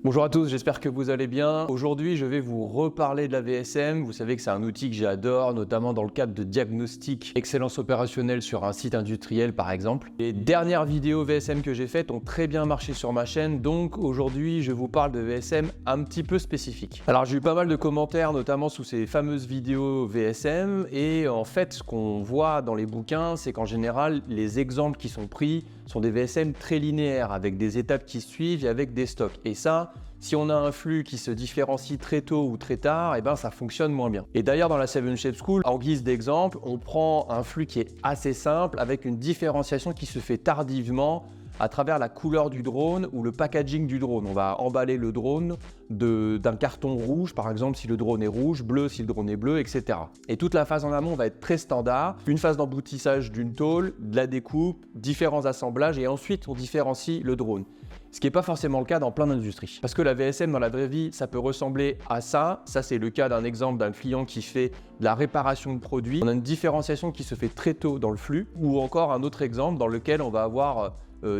Bonjour à tous, j'espère que vous allez bien. Aujourd'hui, je vais vous reparler de la VSM. Vous savez que c'est un outil que j'adore, notamment dans le cadre de diagnostic excellence opérationnelle sur un site industriel par exemple. Les dernières vidéos VSM que j'ai faites ont très bien marché sur ma chaîne, donc aujourd'hui, je vous parle de VSM un petit peu spécifique. Alors, j'ai eu pas mal de commentaires, notamment sous ces fameuses vidéos VSM, et en fait, ce qu'on voit dans les bouquins, c'est qu'en général, les exemples qui sont pris sont des VSM très linéaires, avec des étapes qui suivent et avec des stocks. Et ça, si on a un flux qui se différencie très tôt ou très tard, ça fonctionne moins bien. Et d'ailleurs, dans la 7 Shape School, en guise d'exemple, on prend un flux qui est assez simple avec une différenciation qui se fait tardivement à travers la couleur du drone ou le packaging du drone. On va emballer le drone d'un carton rouge, par exemple si le drone est rouge, bleu si le drone est bleu, etc. Et toute la phase en amont va être très standard. Une phase d'emboutissage d'une tôle, de la découpe, différents assemblages et ensuite on différencie le drone. Ce qui n'est pas forcément le cas dans plein d'industries. Parce que la VSM dans la vraie vie, ça peut ressembler à ça. Ça, c'est le cas d'un exemple d'un client qui fait de la réparation de produits. On a une différenciation qui se fait très tôt dans le flux. Ou encore un autre exemple dans lequel on va avoir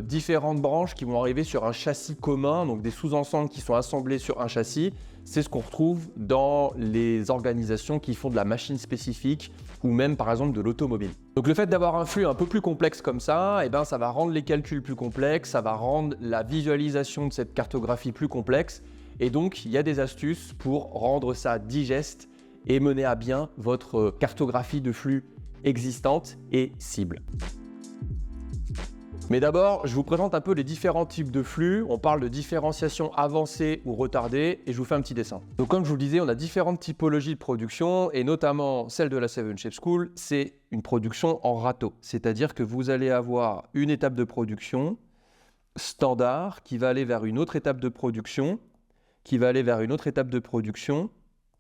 différentes branches qui vont arriver sur un châssis commun, donc des sous-ensembles qui sont assemblés sur un châssis. C'est ce qu'on retrouve dans les organisations qui font de la machine spécifique ou même par exemple de l'automobile. Donc le fait d'avoir un flux un peu plus complexe comme ça, ça va rendre les calculs plus complexes, ça va rendre la visualisation de cette cartographie plus complexe et donc il y a des astuces pour rendre ça digeste et mener à bien votre cartographie de flux existante et cible. Mais d'abord, je vous présente un peu les différents types de flux. On parle de différenciation avancée ou retardée et je vous fais un petit dessin. Donc comme je vous le disais, on a différentes typologies de production et notamment celle de la 7 Shape School, c'est une production en râteau. C'est-à-dire que vous allez avoir une étape de production standard qui va aller vers une autre étape de production, qui va aller vers une autre étape de production,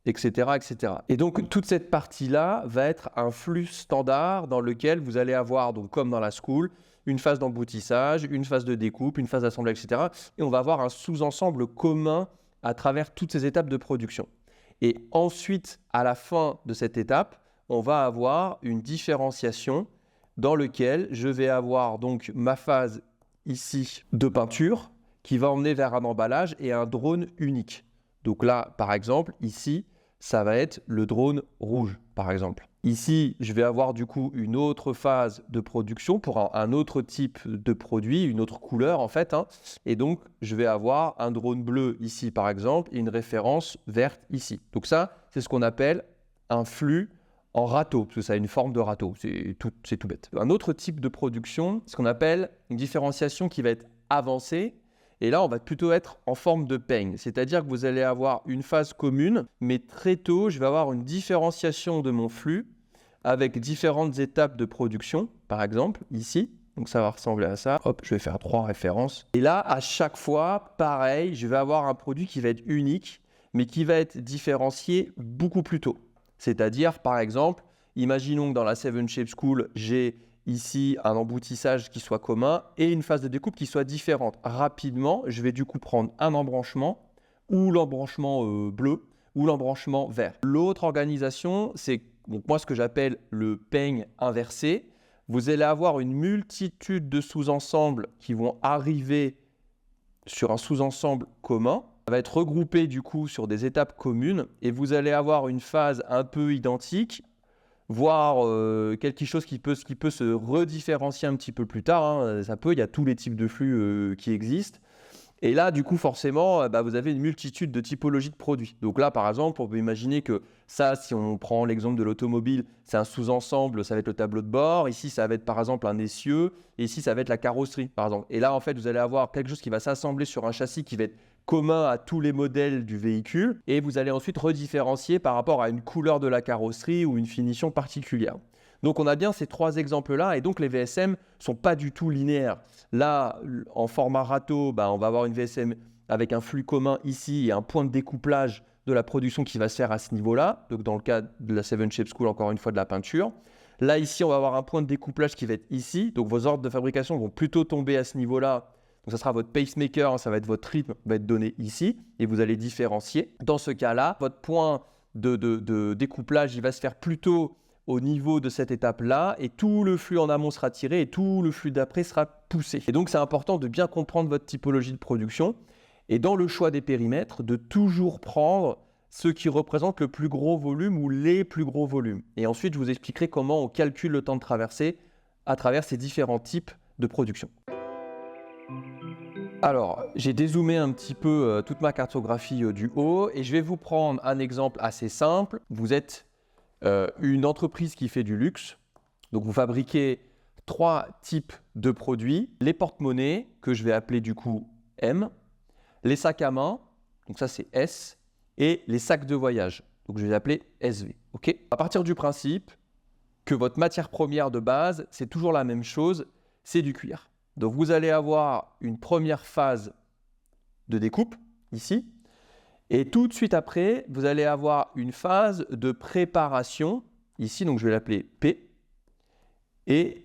etc., etc. Et donc, toute cette partie-là va être un flux standard dans lequel vous allez avoir, donc comme dans la school, une phase d'emboutissage, une phase de découpe, une phase d'assemblage, etc. Et on va avoir un sous-ensemble commun à travers toutes ces étapes de production. Et ensuite, à la fin de cette étape, on va avoir une différenciation dans laquelle je vais avoir donc ma phase ici de peinture qui va emmener vers un emballage et un drone unique. Donc là, par exemple, ici, ça va être le drone rouge, par exemple. Ici, je vais avoir du coup une autre phase de production pour un autre type de produit, une autre couleur en fait. Et donc, je vais avoir un drone bleu ici, par exemple, et une référence verte ici. Donc ça, c'est ce qu'on appelle un flux en râteau, parce que ça a une forme de râteau, c'est tout bête. Un autre type de production, ce qu'on appelle une différenciation qui va être avancée. Et là, on va plutôt être en forme de peigne, c'est-à-dire que vous allez avoir une phase commune, mais très tôt, je vais avoir une différenciation de mon flux avec différentes étapes de production, par exemple, ici. Donc ça va ressembler à ça. Hop, je vais faire 3 références. Et là, à chaque fois, pareil, je vais avoir un produit qui va être unique, mais qui va être différencié beaucoup plus tôt. C'est-à-dire, par exemple, imaginons que dans la 7 Shape School, j'ai ici un emboutissage qui soit commun et une phase de découpe qui soit différente. Rapidement, je vais du coup prendre un embranchement ou l'embranchement bleu ou l'embranchement vert. L'autre organisation, c'est donc moi ce que j'appelle le peigne inversé. Vous allez avoir une multitude de sous-ensembles qui vont arriver sur un sous-ensemble commun. Ça va être regroupé du coup sur des étapes communes et vous allez avoir une phase un peu identique, voire quelque chose qui peut se redifférencier un petit peu plus tard. Ça peut, il y a tous les types de flux qui existent. Et là, du coup, forcément, vous avez une multitude de typologies de produits. Donc là, par exemple, on peut imaginer que ça, si on prend l'exemple de l'automobile, c'est un sous-ensemble, ça va être le tableau de bord. Ici, ça va être par exemple un essieu. Et ici, ça va être la carrosserie, par exemple. Et là, en fait, vous allez avoir quelque chose qui va s'assembler sur un châssis qui va être commun à tous les modèles du véhicule. Et vous allez ensuite redifférencier par rapport à une couleur de la carrosserie ou une finition particulière. Donc on a bien ces 3 exemples-là et donc les VSM ne sont pas du tout linéaires. Là, en format râteau, on va avoir une VSM avec un flux commun ici et un point de découplage de la production qui va se faire à ce niveau-là. Donc dans le cas de la 7 Shape School, encore une fois de la peinture. Là, ici, on va avoir un point de découplage qui va être ici. Donc vos ordres de fabrication vont plutôt tomber à ce niveau-là. Donc ça sera votre pacemaker, ça va être votre rythme, va être donné ici et vous allez différencier. Dans ce cas-là, votre point de découplage, il va se faire plutôt au niveau de cette étape-là et tout le flux en amont sera tiré et tout le flux d'après sera poussé. Et donc, c'est important de bien comprendre votre typologie de production Et dans le choix des périmètres, de toujours prendre ceux qui représentent le plus gros volume ou les plus gros volumes. Et ensuite, je vous expliquerai comment on calcule le temps de traversée à travers ces différents types de production. Alors, j'ai dézoomé un petit peu toute ma cartographie du haut et je vais vous prendre un exemple assez simple. Vous êtes une entreprise qui fait du luxe, donc vous fabriquez 3 types de produits, les porte-monnaies, que je vais appeler du coup M, les sacs à main, donc ça c'est S, et les sacs de voyage, donc je vais les appeler SV. Okay, à partir du principe que votre matière première de base, c'est toujours la même chose, c'est du cuir. Donc vous allez avoir une première phase de découpe, ici, et tout de suite après, vous allez avoir une phase de préparation, ici, donc je vais l'appeler P, et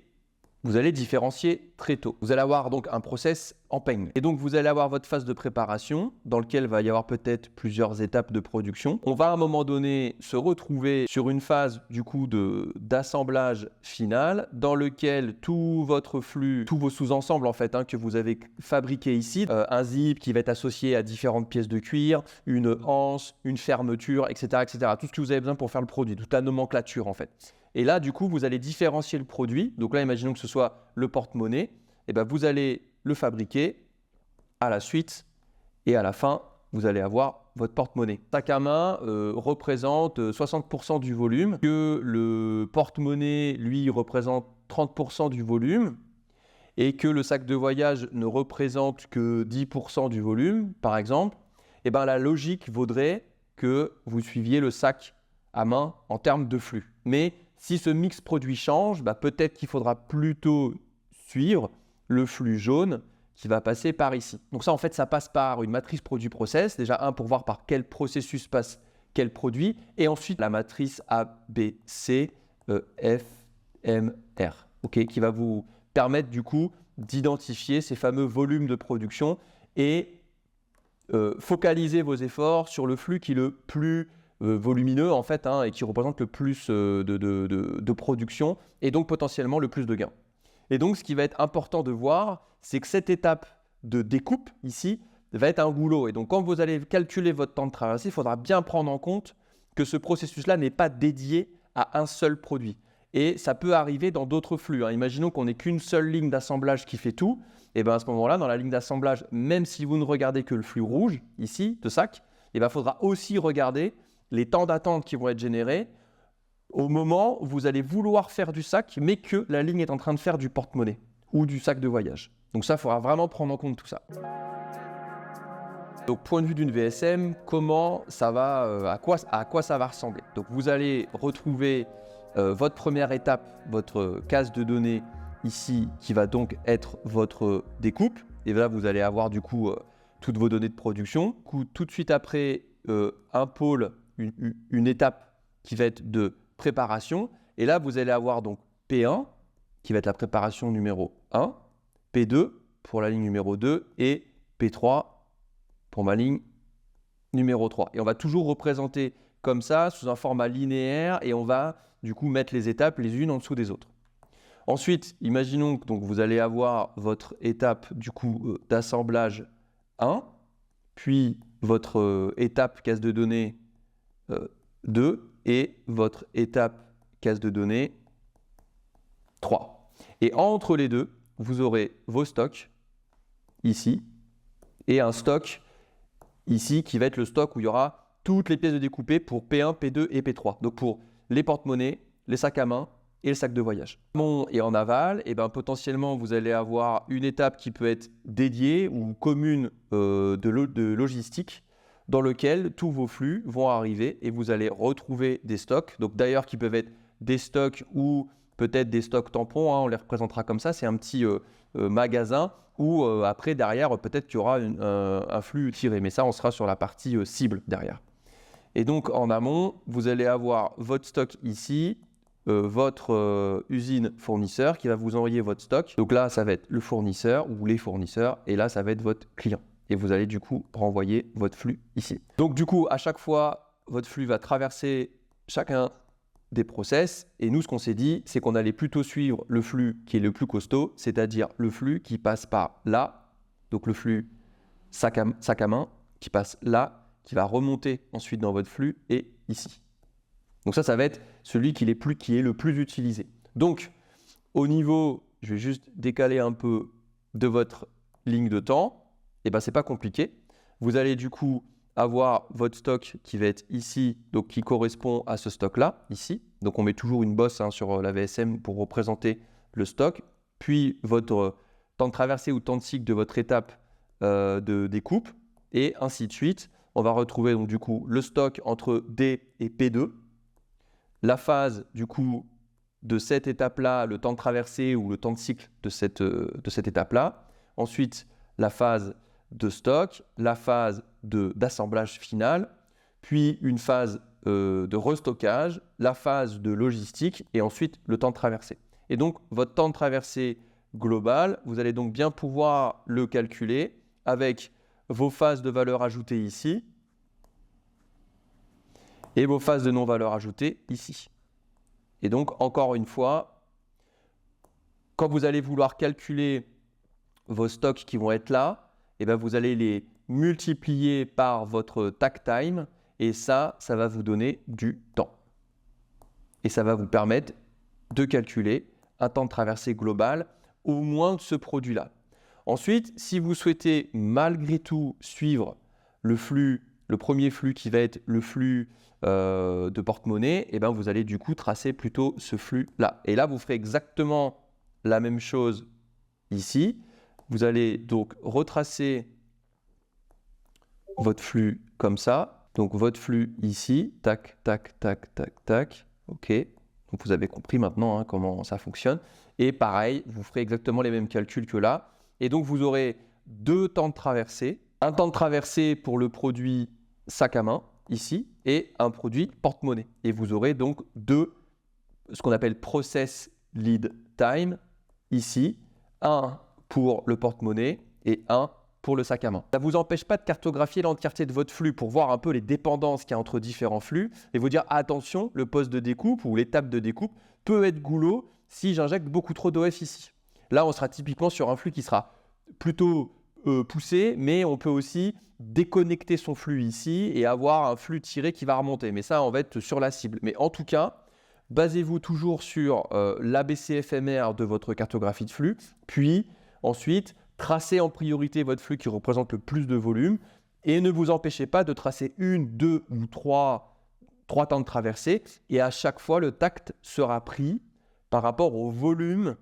vous allez différencier très tôt. Vous allez avoir donc un process en peigne. Et donc vous allez avoir votre phase de préparation dans lequel il va y avoir peut-être plusieurs étapes de production. On va à un moment donné se retrouver sur une phase du coup d'assemblage final dans lequel tout votre flux, tous vos sous-ensembles en fait que vous avez fabriqués ici, un zip qui va être associé à différentes pièces de cuir, une anse, une fermeture, etc., etc. Tout ce que vous avez besoin pour faire le produit, toute la nomenclature en fait. Et là, du coup, vous allez différencier le produit. Donc là, imaginons que ce soit le porte-monnaie. Et bien, vous allez le fabriquer à la suite. Et à la fin, vous allez avoir votre porte-monnaie. Sac à main représente 60% du volume. Que le porte-monnaie, lui, représente 30% du volume. Et que le sac de voyage ne représente que 10% du volume, par exemple. Et bien, la logique vaudrait que vous suiviez le sac à main en termes de flux. Mais si ce mix produit change, peut-être qu'il faudra plutôt suivre le flux jaune qui va passer par ici. Donc ça, en fait, ça passe par une matrice produit-process. Déjà, pour voir par quel processus passe quel produit. Et ensuite, la matrice A, B, C, E, F, M, R. Okay, qui va vous permettre, du coup, d'identifier ces fameux volumes de production et focaliser vos efforts sur le flux qui est le plus volumineux en fait et qui représente le plus de production et donc potentiellement le plus de gains. Et donc ce qui va être important de voir, c'est que cette étape de découpe ici va être un goulot. Et donc quand vous allez calculer votre temps de traversée, il faudra bien prendre en compte que ce processus-là n'est pas dédié à un seul produit. Et ça peut arriver dans d'autres flux. Imaginons qu'on n'ait qu'une seule ligne d'assemblage qui fait tout. Et bien à ce moment-là, dans la ligne d'assemblage, même si vous ne regardez que le flux rouge ici de sac, il faudra aussi regarder les temps d'attente qui vont être générés au moment où vous allez vouloir faire du sac, mais que la ligne est en train de faire du porte-monnaie ou du sac de voyage. Donc ça, il faudra vraiment prendre en compte tout ça. Donc, point de vue d'une VSM, comment ça va, à quoi ça va ressembler? Donc, vous allez retrouver votre première étape, votre case de données ici, qui va donc être votre découpe. Et là, vous allez avoir du coup toutes vos données de production. Tout de suite après, un pôle, une étape qui va être de préparation. Et là, vous allez avoir donc P1, qui va être la préparation numéro 1, P2 pour la ligne numéro 2 et P3 pour ma ligne numéro 3. Et on va toujours représenter comme ça, sous un format linéaire, et on va du coup mettre les étapes les unes en dessous des autres. Ensuite, imaginons que donc, vous allez avoir votre étape du coup d'assemblage 1, puis votre étape case de données 2 et votre étape case de données 3. Et entre les deux, vous aurez vos stocks ici et un stock ici qui va être le stock où il y aura toutes les pièces de découpées pour P1, P2 et P3. Donc pour les porte-monnaies, les sacs à main et le sac de voyage. En amont et en aval, et potentiellement vous allez avoir une étape qui peut être dédiée ou commune de logistique dans lequel tous vos flux vont arriver et vous allez retrouver des stocks. Donc d'ailleurs qui peuvent être des stocks ou peut-être des stocks tampons, on les représentera comme ça, c'est un petit magasin où après derrière peut-être qu'il y aura un flux tiré, mais ça on sera sur la partie cible derrière. Et donc en amont, vous allez avoir votre stock ici, votre usine fournisseur qui va vous envoyer votre stock. Donc là ça va être le fournisseur ou les fournisseurs et là ça va être votre client. Et vous allez du coup renvoyer votre flux ici. Donc du coup à chaque fois votre flux va traverser chacun des process et nous ce qu'on s'est dit c'est qu'on allait plutôt suivre le flux qui est le plus costaud, c'est-à-dire le flux qui passe par là, donc le flux sac à main qui passe là, qui va remonter ensuite dans votre flux et ici. Donc ça va être celui qui est le plus utilisé. Donc, au niveau, je vais juste décaler un peu de votre ligne de temps, et ben c'est pas compliqué. Vous allez du coup avoir votre stock qui va être ici, donc qui correspond à ce stock-là, ici. Donc on met toujours une bosse sur la VSM pour représenter le stock, puis votre temps de traversée ou temps de cycle de votre étape de découpe, et ainsi de suite. On va retrouver donc du coup le stock entre D et P2, la phase du coup de cette étape-là, le temps de traversée ou le temps de cycle de cette étape-là. Ensuite, la phase de stock, la phase d'assemblage final, puis une phase de restockage, la phase de logistique et ensuite le temps de traversée. Et donc, votre temps de traversée global, vous allez donc bien pouvoir le calculer avec vos phases de valeur ajoutée ici et vos phases de non-valeur ajoutée ici. Et donc, encore une fois, quand vous allez vouloir calculer vos stocks qui vont être là, et bien vous allez les multiplier par votre takt time et ça va vous donner du temps. Et ça va vous permettre de calculer un temps de traversée global au moins de ce produit-là. Ensuite, si vous souhaitez malgré tout suivre le premier flux qui va être le flux de porte-monnaie, et ben vous allez du coup tracer plutôt ce flux-là. Et là, vous ferez exactement la même chose ici. Vous allez donc retracer votre flux comme ça. Donc votre flux ici, tac, tac, tac, tac, tac. OK. Donc vous avez compris maintenant comment ça fonctionne. Et pareil, vous ferez exactement les mêmes calculs que là. Et donc vous aurez deux temps de traversée. Un temps de traversée pour le produit sac à main, ici, et un produit porte-monnaie. Et vous aurez donc ce qu'on appelle process lead time, ici, un pour le porte-monnaie et un pour le sac à main. Ça ne vous empêche pas de cartographier l'entièreté de votre flux pour voir un peu les dépendances qu'il y a entre différents flux et vous dire attention, le poste de découpe ou l'étape de découpe peut être goulot si j'injecte beaucoup trop d'OF ici. Là, on sera typiquement sur un flux qui sera plutôt poussé, mais on peut aussi déconnecter son flux ici et avoir un flux tiré qui va remonter. Mais ça, on va être sur la cible. Mais en tout cas, basez-vous toujours sur l'ABC éphémère de votre cartographie de flux, puis ensuite, tracez en priorité votre flux qui représente le plus de volume et ne vous empêchez pas de tracer une, deux ou trois temps de traversée et à chaque fois, le takt sera pris par rapport au volume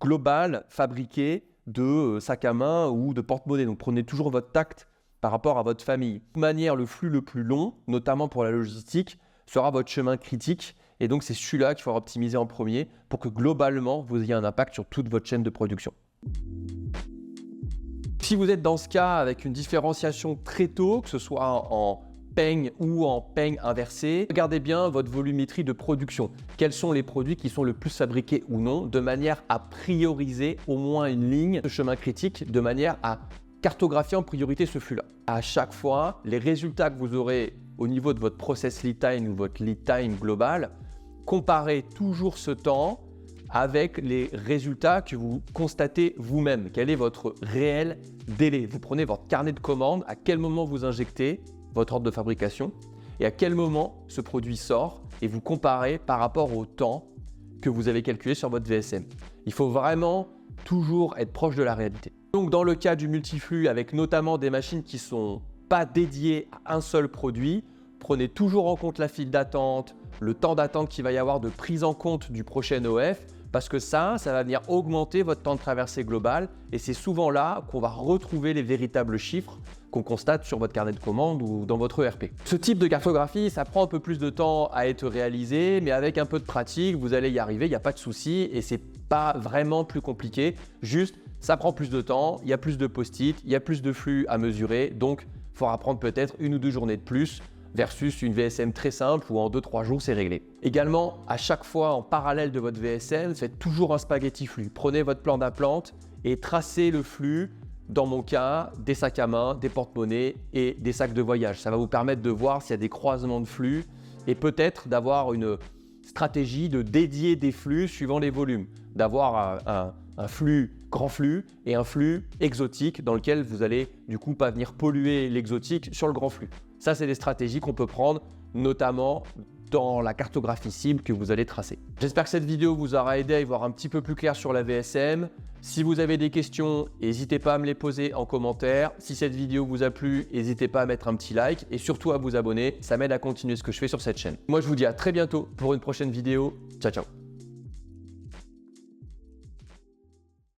global fabriqué de sac à main ou de porte-monnaie. Donc, prenez toujours votre takt par rapport à votre famille. De toute manière, le flux le plus long, notamment pour la logistique, sera votre chemin critique. Et donc, c'est celui-là qu'il faudra optimiser en premier pour que globalement, vous ayez un impact sur toute votre chaîne de production. Si vous êtes dans ce cas avec une différenciation très tôt, que ce soit en peigne ou en peigne inversée, regardez bien votre volumétrie de production. Quels sont les produits qui sont le plus fabriqués ou non, de manière à prioriser au moins une ligne de chemin critique, de manière à cartographier en priorité ce flux-là. À chaque fois, les résultats que vous aurez au niveau de votre process lead time ou votre lead time global, comparez toujours ce temps avec les résultats que vous constatez vous-même. Quel est votre réel délai? Vous prenez votre carnet de commandes, à quel moment vous injectez votre ordre de fabrication et à quel moment ce produit sort et vous comparez par rapport au temps que vous avez calculé sur votre VSM. Il faut vraiment toujours être proche de la réalité. Donc dans le cas du multiflux avec notamment des machines qui ne sont pas dédiées à un seul produit, prenez toujours en compte la file d'attente, le temps d'attente qu'il va y avoir de prise en compte du prochain OF parce que ça va venir augmenter votre temps de traversée global et c'est souvent là qu'on va retrouver les véritables chiffres qu'on constate sur votre carnet de commandes ou dans votre ERP. Ce type de cartographie, ça prend un peu plus de temps à être réalisé, mais avec un peu de pratique, vous allez y arriver, il n'y a pas de souci et c'est pas vraiment plus compliqué, juste ça prend plus de temps, il y a plus de post-it, il y a plus de flux à mesurer, donc il faudra prendre peut-être 1 ou 2 journées de plus versus une VSM très simple où en 2-3 jours c'est réglé. Également, à chaque fois en parallèle de votre VSM, faites toujours un spaghetti flux. Prenez votre plan d'aplante et tracez le flux, dans mon cas, des sacs à main, des porte-monnaies et des sacs de voyage. Ça va vous permettre de voir s'il y a des croisements de flux et peut-être d'avoir une stratégie de dédier des flux suivant les volumes, d'avoir un flux grand flux et un flux exotique dans lequel vous allez du coup pas venir polluer l'exotique sur le grand flux. Ça, c'est des stratégies qu'on peut prendre notamment dans la cartographie cible que vous allez tracer. J'espère que cette vidéo vous aura aidé à y voir un petit peu plus clair sur la VSM. Si vous avez des questions, n'hésitez pas à me les poser en commentaire. Si cette vidéo vous a plu, n'hésitez pas à mettre un petit like et surtout à vous abonner. Ça m'aide à continuer ce que je fais sur cette chaîne. Moi, je vous dis à très bientôt pour une prochaine vidéo. Ciao, ciao.